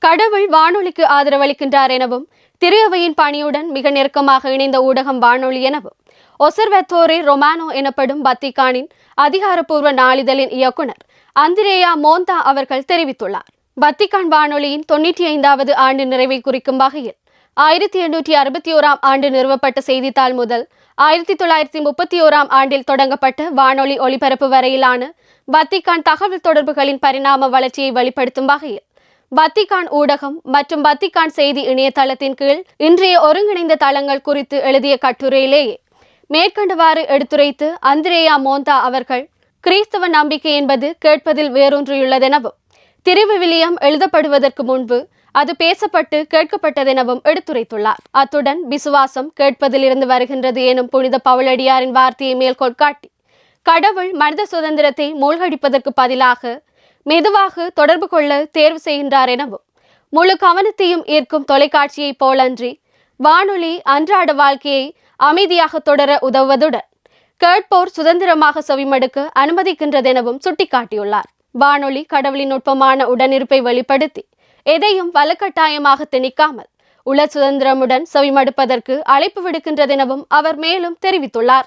கடவுள் வானொலிக்கு ஆதரவளிக்கின்றார் எனவும் திரு அவையின் பணியுடன் மிக நெருக்கமாக இணைந்த ஊடகம் வானொலி எனவும் ஒசர்வத்தோரே ரொமானோ எனப்படும் வத்திக்கானின் அதிகாரப்பூர்வ நாளிதழின் இயக்குனர் அந்திரேயா மோந்தா அவர்கள் தெரிவித்துள்ளார். வத்திக்கான் வானொலியின் 95வது ஆண்டு நிறைவை குறிக்கும் வகையில் 1861ஆம் ஆண்டு நிறுவப்பட்ட செய்தித்தாள் முதல் 1931ஆம் ஆண்டில் தொடங்கப்பட்ட வானொலி ஒலிபரப்பு வரையிலான வத்திக்கான் தகவல் தொடர்புகளின் பரிணாம வளர்ச்சியை வெளிப்படுத்தும் வகையில் வத்திக்கான் ஊடகம் மற்றும் வத்திக்கான் செய்தி இணையதளத்தின் கீழ் இன்றைய ஒருங்கிணைந்த தளங்கள் குறித்து எழுதிய கட்டுரையிலேயே மேற்கண்டவாறு எடுத்துரைத்து அந்திரேயா மோந்தா அவர்கள், கிறிஸ்தவ நம்பிக்கை என்பது கேட்பதில் வேரூன்றியுள்ளதெனவும் திருவிவிலியம் எழுதப்படுவதற்கு முன்பு அது பேசப்பட்டு கேட்கப்பட்டதெனவும் எடுத்துரைத்துள்ளார். அத்துடன் விசுவாசம் கேட்பதில் இருந்து வருகின்றது எனும் புனித பவுலடியாரின் வார்த்தையை மேற்கோள் காட்டி கடவுள் மனித சுதந்திரத்தை மூழ்கடிப்பதற்கு பதிலாக மெதுவாக தொடர்பு கொள்ள தேர்வு செய்கின்றார் எனவும் முழு கவனத்தையும் ஈர்க்கும் தொலைக்காட்சியை போலன்றி வானொலி அன்றாட வாழ்க்கையை அமைதியாக தொடர உதவுவதுடன் கேட்போர் சுதந்திரமாக செவிமடுக்க அனுமதிக்கின்றதெனவும் சுட்டிக்காட்டியுள்ளார். வானொலி கடவுளின் நுட்பமான உடனிருப்பை வெளிப்படுத்தி எதையும் வலுக்கட்டாயமாக திணிக்காமல் உள சுதந்திரமுடன் செவிமடுப்பதற்கு அழைப்பு விடுக்கின்றதெனவும் அவர் மேலும் தெரிவித்துள்ளார்.